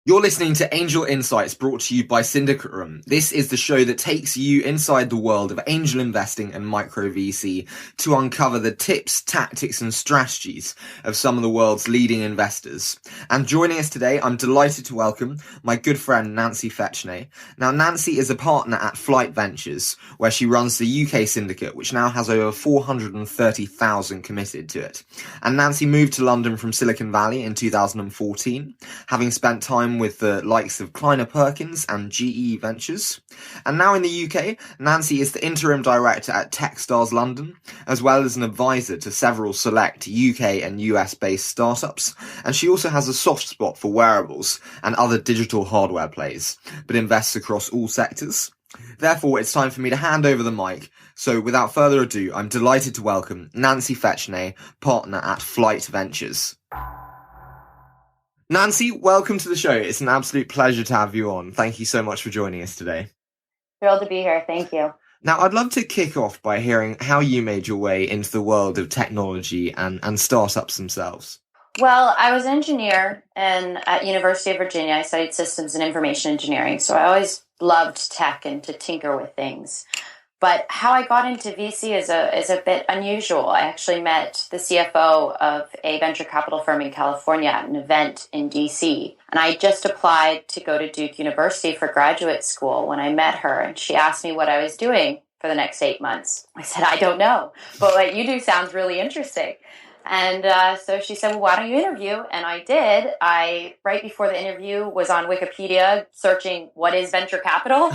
You're listening to Angel Insights, brought to you by SyndicateRoom. This is the show that takes you inside the world of angel investing and micro VC to uncover the tips, tactics and strategies of some of the world's leading investors. And joining us today, I'm delighted to welcome my good friend Nancy Fechnay. Now, Nancy is a partner at Flight Ventures, where she runs the UK syndicate, which now has over 430,000 committed to it. And Nancy moved to London from Silicon Valley in 2014, having spent time with the likes of Kleiner, Perkins and GE Ventures. And now in the UK, Nancy is the Interim Director at Techstars London, as well as an advisor to several select UK and US based startups. And she also has a soft spot for wearables and other digital hardware plays, but invests across all sectors. Therefore, it's time for me to hand over the mic. So without further ado, I'm delighted to welcome Nancy Fechnay, partner at Flight Ventures. Nancy, welcome to the show. It's an absolute pleasure to have you on. Thank you so much for joining us today. Thrilled to be here. Thank you. Now, I'd love to kick off by hearing how you made your way into the world of technology and startups themselves. Well, I was an engineer at University of Virginia. I studied systems and information engineering, so I always loved tech and to tinker with things. But how I got into VC is a bit unusual. I actually met the CFO of a venture capital firm in California at an event in DC. And I just applied to go to Duke University for graduate school when I met her. And she asked me what I was doing for the next 8 months. I said, I don't know. But what you do sounds really interesting. And so she said, well, why don't you interview? And I did. Right before the interview, was on Wikipedia searching what is venture capital.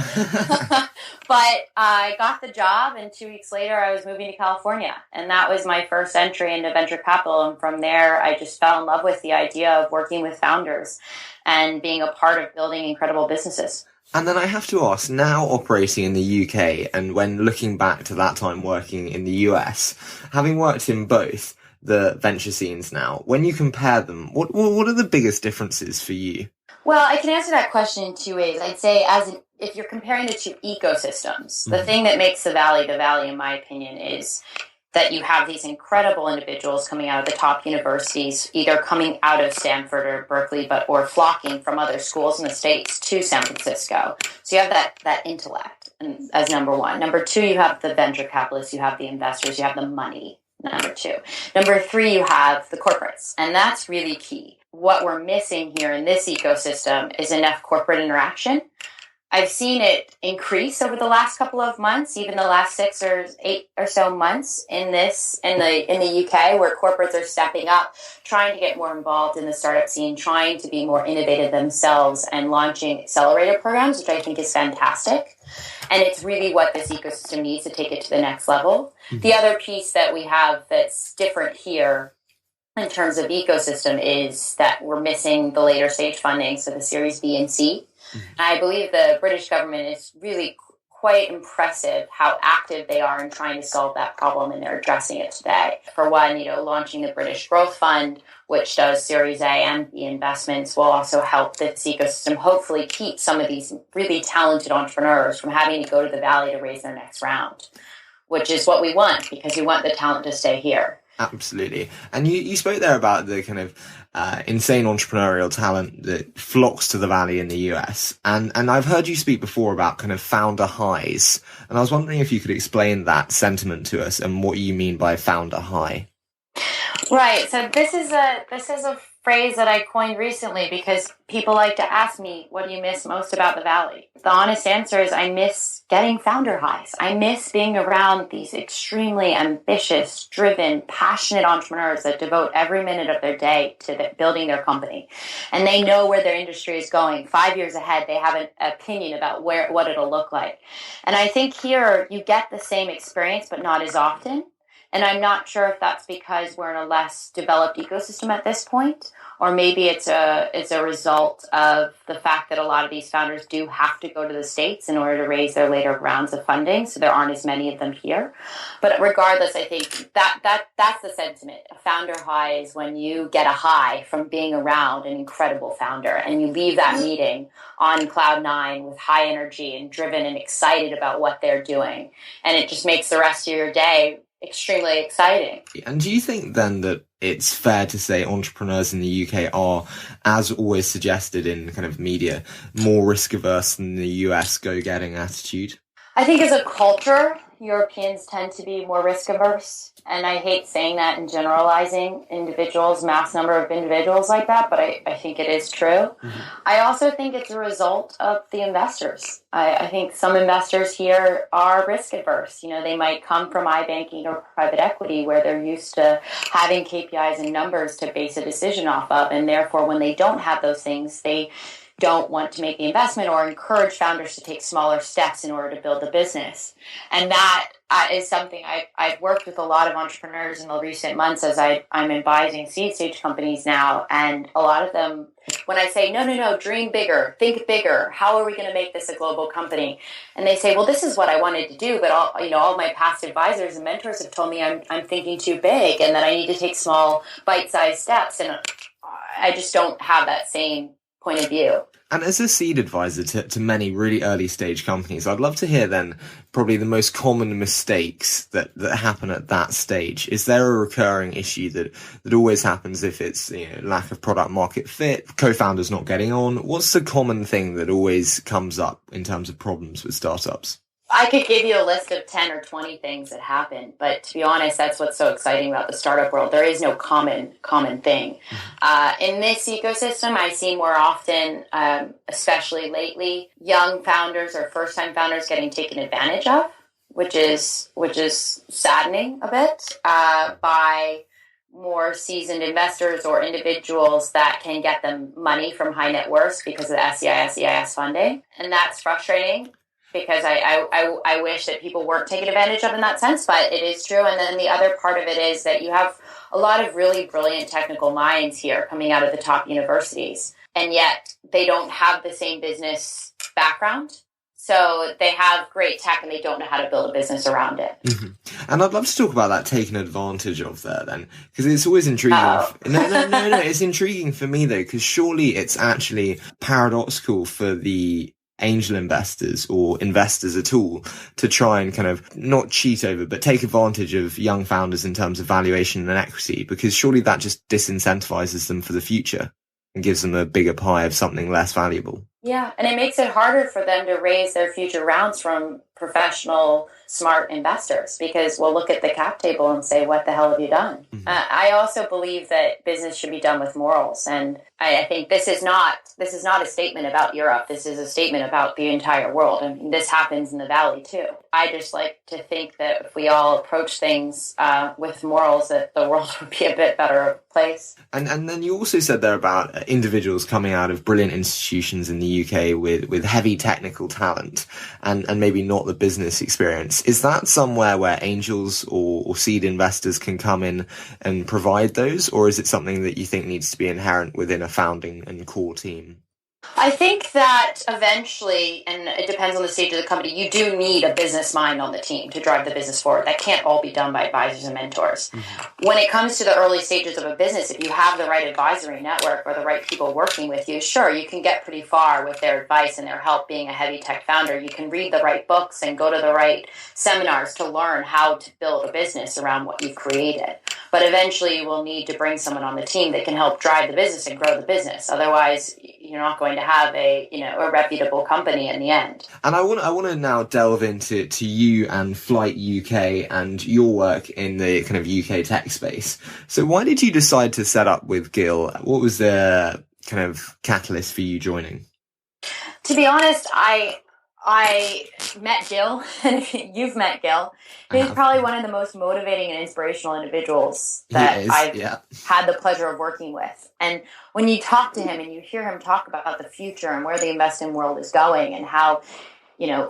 But I got the job, and 2 weeks later, I was moving to California. And that was my first entry into venture capital. And from there, I just fell in love with the idea of working with founders and being a part of building incredible businesses. And then I have to ask, now operating in the UK, and when looking back to that time working in the US, having worked in both the venture scenes now, when you compare them, what are the biggest differences for you? Well, I can answer that question in 2 ways. I'd say if you're comparing the two ecosystems, the thing that makes the Valley, in my opinion, is that you have these incredible individuals coming out of the top universities, either coming out of Stanford or Berkeley, or flocking from other schools in the States to San Francisco. So you have that intellect as number one. Number two, you have the venture capitalists, you have the investors, you have the money. Number two. Number three, you have the corporates, and that's really key. What we're missing here in this ecosystem is enough corporate interaction. I've seen it increase over the last couple of months, even the last 6 or 8 or so months in the UK, where corporates are stepping up, trying to get more involved in the startup scene, trying to be more innovative themselves and launching accelerator programs, which I think is fantastic. And it's really what this ecosystem needs to take it to the next level. Mm-hmm. The other piece that we have that's different here in terms of ecosystem is that we're missing the later stage funding, so the Series B and C. Mm-hmm. And I believe the British government is really quite impressive how active they are in trying to solve that problem, and they're addressing it today. For one, launching the British Growth Fund, which does Series A and B investments, will also help this ecosystem hopefully keep some of these really talented entrepreneurs from having to go to the Valley to raise their next round, which is what we want, because we want the talent to stay here. Absolutely. And you spoke there about the kind of insane entrepreneurial talent that flocks to the Valley in the US. And I've heard you speak before about kind of founder highs. And I was wondering if you could explain that sentiment to us and what you mean by founder high. Right. So this is a phrase that I coined recently because people like to ask me, what do you miss most about the Valley? The honest answer is I miss getting founder highs. I miss being around these extremely ambitious, driven, passionate entrepreneurs that devote every minute of their day to building their company. And they know where their industry is going. 5 years ahead, they have an opinion about what it'll look like. And I think here you get the same experience, but not as often. And I'm not sure if that's because we're in a less developed ecosystem at this point, or maybe it's a result of the fact that a lot of these founders do have to go to the States in order to raise their later rounds of funding, so there aren't as many of them here. But regardless, I think that's the sentiment. A founder high is when you get a high from being around an incredible founder, and you leave that meeting on cloud nine with high energy and driven and excited about what they're doing. And it just makes the rest of your day extremely exciting. And do you think then that it's fair to say entrepreneurs in the UK are, as always suggested in kind of media, more risk averse than the US go-getting attitude? I think as a culture, Europeans tend to be more risk averse. And I hate saying that and generalizing individuals, mass number of individuals like that, but I think it is true. Mm-hmm. I also think it's a result of the investors. I think some investors here are risk averse. You know, they might come from iBanking or private equity where they're used to having KPIs and numbers to base a decision off of. And therefore, when they don't have those things, they don't want to make the investment or encourage founders to take smaller steps in order to build the business. And that is something I've worked with a lot of entrepreneurs in the recent months as I'm advising seed stage companies now. And a lot of them, when I say, no, dream bigger, think bigger, how are we going to make this a global company? And they say, well, this is what I wanted to do. But all my past advisors and mentors have told me I'm thinking too big and that I need to take small bite-sized steps. And I just don't have that same point of view. And as a seed advisor to many really early stage companies, I'd love to hear then probably the most common mistakes that happen at that stage. Is there a recurring issue that always happens if it's lack of product market fit, co-founders not getting on? What's the common thing that always comes up in terms of problems with startups? I could give you a list of 10 or 20 things that happen, but to be honest, that's what's so exciting about the startup world. There is no common thing. In this ecosystem, I see more often, especially lately, young founders or first-time founders getting taken advantage of, which is saddening a bit, by more seasoned investors or individuals that can get them money from high net worths because of the SEIS, EIS funding, and that's frustrating. Because I wish that people weren't taken advantage of in that sense, but it is true. And then the other part of it is that you have a lot of really brilliant technical minds here coming out of the top universities, and yet they don't have the same business background. So they have great tech and they don't know how to build a business around it. Mm-hmm. And I'd love to talk about that taken advantage of there then, because it's always intriguing. No, it's intriguing for me though, because surely it's actually paradoxical for the angel investors or investors at all to try and kind of not cheat over, but take advantage of young founders in terms of valuation and equity, because surely that just disincentivizes them for the future and gives them a bigger pie of something less valuable. Yeah, and it makes it harder for them to raise their future rounds from professional, smart investors because we'll look at the cap table and say, what the hell have you done? Mm-hmm. I also believe that business should be done with morals. And I think this is not a statement about Europe. This is a statement about the entire world. And this happens in the Valley too. I just like to think that if we all approach things with morals, that the world would be a bit better place. And then you also said there about individuals coming out of brilliant institutions in the UK with heavy technical talent and maybe not the business experience. Is that somewhere where angels or seed investors can come in and provide those, or is it something that you think needs to be inherent within a founding and core team? I think that eventually, and it depends on the stage of the company, you do need a business mind on the team to drive the business forward. That can't all be done by advisors and mentors. Mm-hmm. When it comes to the early stages of a business, if you have the right advisory network or the right people working with you, sure, you can get pretty far with their advice and their help being a heavy tech founder. You can read the right books and go to the right seminars to learn how to build a business around what you've created. But eventually you will need to bring someone on the team that can help drive the business and grow the business. Otherwise, you're not going to have a reputable company in the end. And I want to now delve into you and Flight UK and your work in the kind of UK tech space. So why did you decide to set up with Gil? What was the kind of catalyst for you joining? To be honest, I met Gil, and you've met Gil. He's probably one of the most motivating and inspirational individuals that I've had the pleasure of working with. And when you talk to him and you hear him talk about the future and where the investing world is going and how,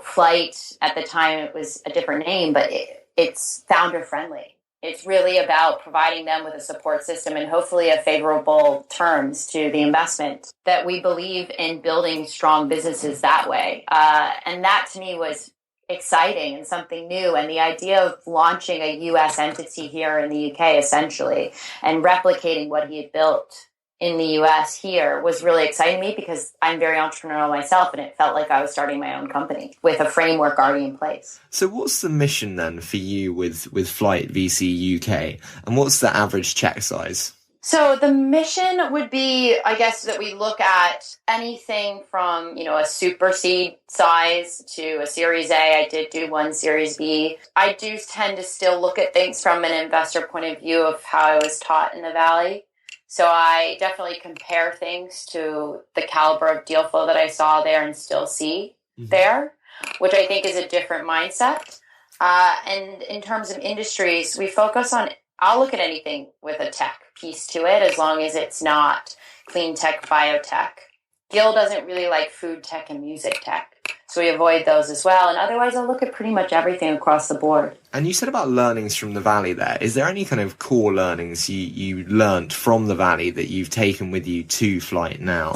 Flight, at the time it was a different name, but it's founder friendly. It's really about providing them with a support system and hopefully a favorable terms to the investment, that we believe in building strong businesses that way. And that to me was exciting and something new. And the idea of launching a U.S. entity here in the UK essentially and replicating what he had built in the US here was really exciting to me because I'm very entrepreneurial myself, and it felt like I was starting my own company with a framework already in place. So what's the mission then for you with Flight VC UK, and what's the average check size? So the mission would be, I guess, that we look at anything from, a super seed size to a Series A. I did do one Series B. I do tend to still look at things from an investor point of view of how I was taught in the Valley. So I definitely compare things to the caliber of deal flow that I saw there and still see there, which I think is a different mindset. And in terms of industries, we focus on, I'll look at anything with a tech piece to it as long as it's not clean tech, biotech. Gil doesn't really like food tech and music tech, so we avoid those as well. And otherwise, I'll look at pretty much everything across the board. And you said about learnings from the Valley there. Is there any kind of core learnings you learnt from the Valley that you've taken with you to Flight now?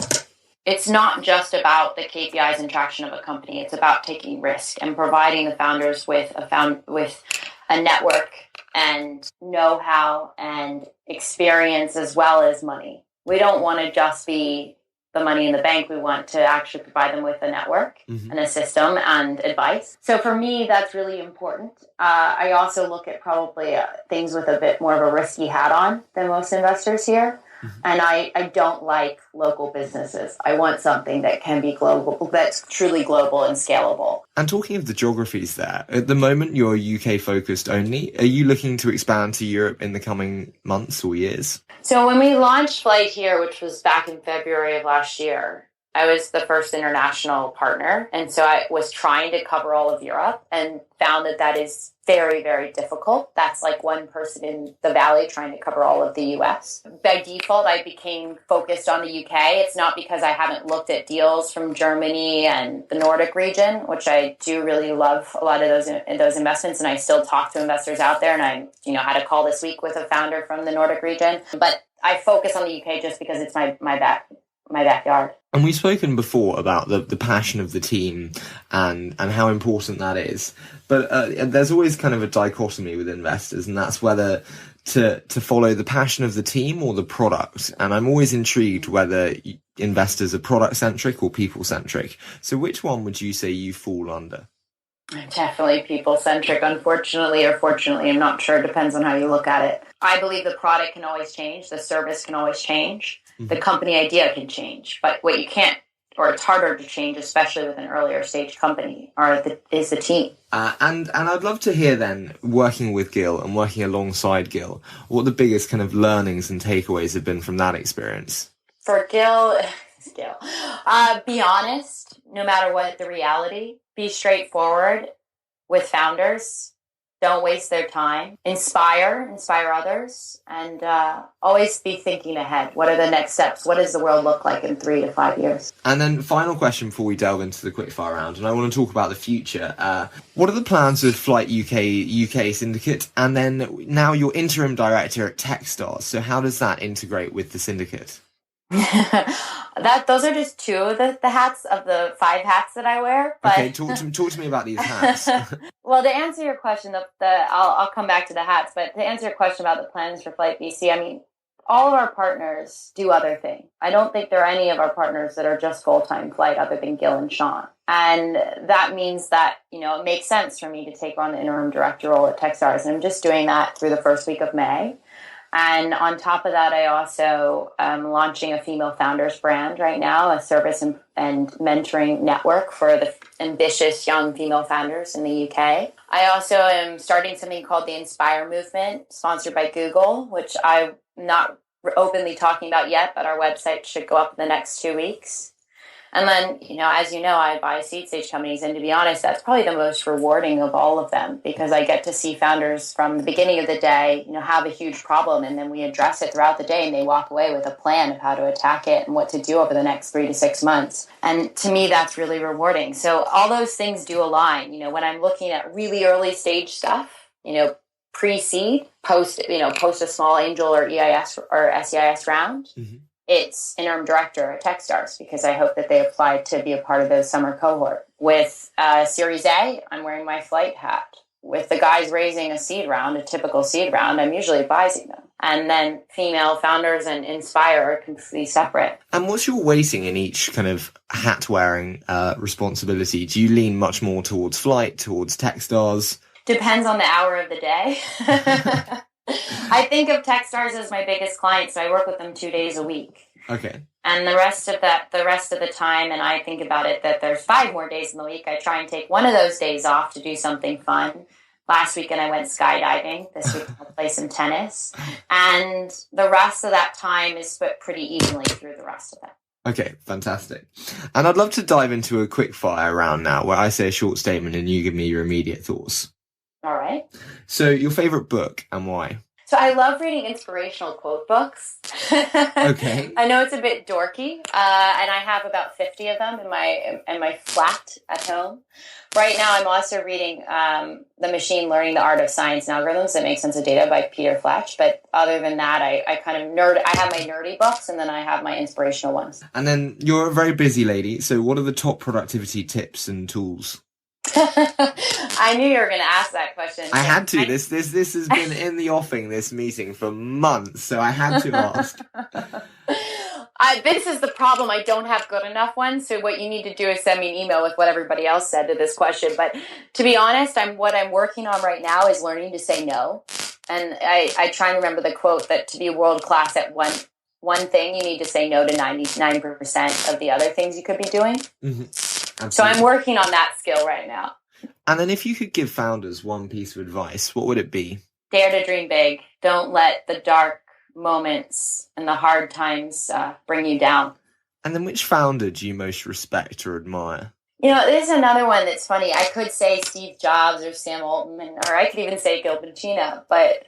It's not just about the KPIs and traction of a company. It's about taking risk and providing the founders with a network and know-how and experience as well as money. We don't want to just be the money in the bank. We want to actually provide them with a network and a system and advice. So for me, that's really important. I also look at probably things with a bit more of a risky hat on than most investors here. And I don't like local businesses. I want something that can be global, that's truly global and scalable. And talking of the geographies there, at the moment you're UK focused only. Are you looking to expand to Europe in the coming months or years? So when we launched Flight here, which was back in February of last year, I was the first international partner. And so I was trying to cover all of Europe and found that is very, very difficult. That's like one person in the Valley trying to cover all of the US. By default, I became focused on the UK. It's not because I haven't looked at deals from Germany and the Nordic region, which I do really love a lot of those investments. And I still talk to investors out there. And I, had a call this week with a founder from the Nordic region. But I focus on the UK just because it's my backyard. And we've spoken before about the passion of the team and how important that is. But there's always kind of a dichotomy with investors, and that's whether to follow the passion of the team or the product. And I'm always intrigued whether investors are product-centric or people-centric. So which one would you say you fall under? Definitely people-centric, unfortunately or fortunately. I'm not sure. It depends on how you look at it. I believe the product can always change. The service can always change. The company idea can change. But what you can't, or it's harder to change, especially with an earlier stage company, is the team. And I'd love to hear then, working with Gil and working alongside Gil, what the biggest kind of learnings and takeaways have been from that experience. For Gil, be honest, no matter what the reality. Be straightforward with founders. Don't waste their time. Inspire others, and always be thinking ahead. What are the next steps? What does the world look like in 3 to 5 years? And then final question before we delve into the quickfire round, and I want to talk about the future. What are the plans with Flight UK Syndicate? And then now you're Interim Director at Techstars. So how does that integrate with the Syndicate? Those are just two of the hats of the 5 hats that I wear. But okay, talk to me about these hats. Well, to answer your question, I'll come back to the hats, but to answer your question about the plans for Flight VC, I mean, all of our partners do other things. I don't think there are any of our partners that are just full-time Flight other than Gil and Sean. And that means that, it makes sense for me to take on the interim director role at Techstars. And I'm just doing that through the first week of May. And on top of that, I also am launching a female founders brand right now, a service and mentoring network for the ambitious young female founders in the UK. I also am starting something called the Inspire Movement, sponsored by Google, which I'm not openly talking about yet, but our website should go up in the next 2 weeks. And then, as you know, I buy seed stage companies. And to be honest, that's probably the most rewarding of all of them, because I get to see founders from the beginning of the day, have a huge problem. And then we address it throughout the day, and they walk away with a plan of how to attack it and what to do over the next 3 to 6 months. And to me, that's really rewarding. So all those things do align. When I'm looking at really early stage stuff, pre-seed, post a small angel or EIS or SEIS round. Mm-hmm. It's interim director at Techstars, because I hope that they apply to be a part of the summer cohort. With Series A, I'm wearing my Flight hat. With the guys raising a seed round, a typical seed round, I'm usually advising them. And then female founders and Inspire are completely separate. And what's your weighting in each kind of hat-wearing responsibility? Do you lean much more towards flight, towards Techstars? Depends on the hour of the day. I think of Techstars as my biggest client, so I work with them 2 days a week. Okay. And the rest of the time, and I think about it that there's 5 more days in the week, I try and take one of those days off to do something fun. Last weekend I went skydiving. This week I'll play some tennis. And the rest of that time is split pretty evenly through the rest of it. Okay, fantastic. And I'd love to dive into a quick fire round now where I say a short statement and you give me your immediate thoughts. All right. So your favourite book and why? So I love reading inspirational quote books. Okay. I know it's a bit dorky, and I have about 50 of them in my flat at home. Right now, I'm also reading The Machine Learning, the Art of Science and Algorithms That Make Sense of Data by Peter Fletch. But other than that, I kind of I have my nerdy books, and then I have my inspirational ones. And then you're a very busy lady, so what are the top productivity tips and tools? I knew you were going to ask that question. I had to. This has been in the offing, this meeting, for months, so I had to ask. This is the problem. I don't have good enough ones. So what you need to do is send me an email with what everybody else said to this question. But to be honest, what I'm working on right now is learning to say no. And I try and remember the quote that to be world class at one thing, you need to say no to 99% of the other things you could be doing. Mm-hmm. So I'm working on that skill right now. And then if you could give founders one piece of advice, what would it be? Dare to dream big. Don't let the dark moments and the hard times bring you down. And then which founder do you most respect or admire? You know, this is another one that's funny. I could say Steve Jobs or Sam Altman, or I could even say Gil Bacino. But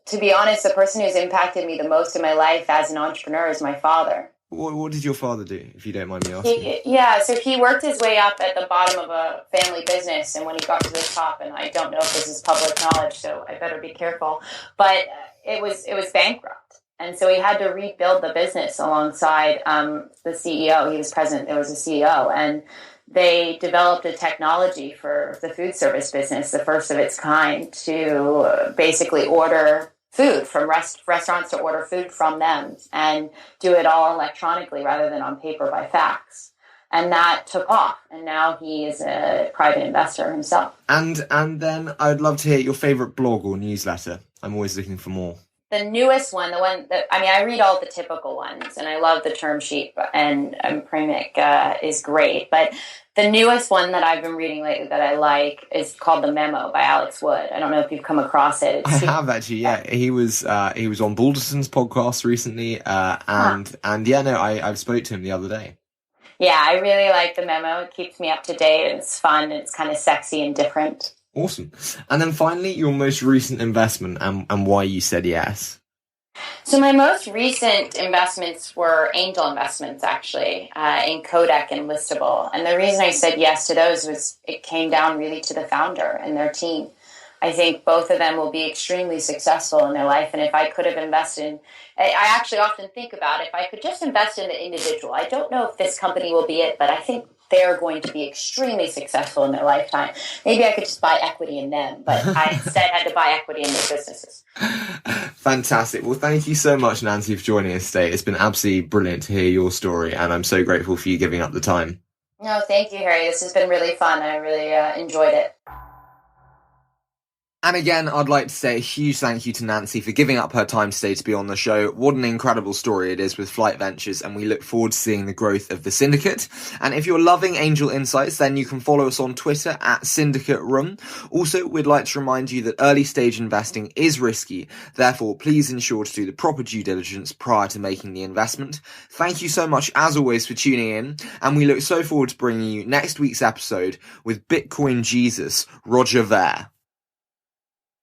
to be honest, the person who's impacted me the most in my life as an entrepreneur is my father. What did your father do, if you don't mind me asking? So he worked his way up at the bottom of a family business, and when he got to the top, and I don't know if this is public knowledge, so I better be careful, but it was bankrupt. And so he had to rebuild the business alongside the CEO. He was president, there was a CEO, and they developed a technology for the food service business, the first of its kind, to basically order food from restaurants, to order food from them and do it all electronically rather than on paper by fax. And that took off. And now he is a private investor himself. And then I'd love to hear your favorite blog or newsletter. I'm always looking for more. The newest one, the one that, I read all the typical ones, and I love the term sheet, and Premic is great. But the newest one that I've been reading lately that I like is called The Memo by Alex Wood. I don't know if you've come across it. I have actually, yeah. He was on Balderson's podcast recently, I've spoke to him the other day. Yeah, I really like The Memo. It keeps me up to date, and it's fun, and it's kind of sexy and different. Awesome. And then finally, your most recent investment and why you said yes. So my most recent investments were angel investments, actually, in Kodak and Listable. And the reason I said yes to those was it came down really to the founder and their team. I think both of them will be extremely successful in their life. And if I could have invested I actually often think about if I could just invest in the individual. I don't know if this company will be it, but I think they're going to be extremely successful in their lifetime. Maybe I could just buy equity in them, but I instead had to buy equity in their businesses. Fantastic. Well, thank you so much, Nancy, for joining us today. It's been absolutely brilliant to hear your story, and I'm so grateful for you giving up the time. No, thank you, Harry. This has been really fun. I really enjoyed it. And again, I'd like to say a huge thank you to Nancy for giving up her time today to be on the show. What an incredible story it is with Flight Ventures, and we look forward to seeing the growth of the syndicate. And if you're loving Angel Insights, then you can follow us on Twitter at SyndicateRoom. Also, we'd like to remind you that early stage investing is risky. Therefore, please ensure to do the proper due diligence prior to making the investment. Thank you so much, as always, for tuning in. And we look so forward to bringing you next week's episode with Bitcoin Jesus, Roger Ver.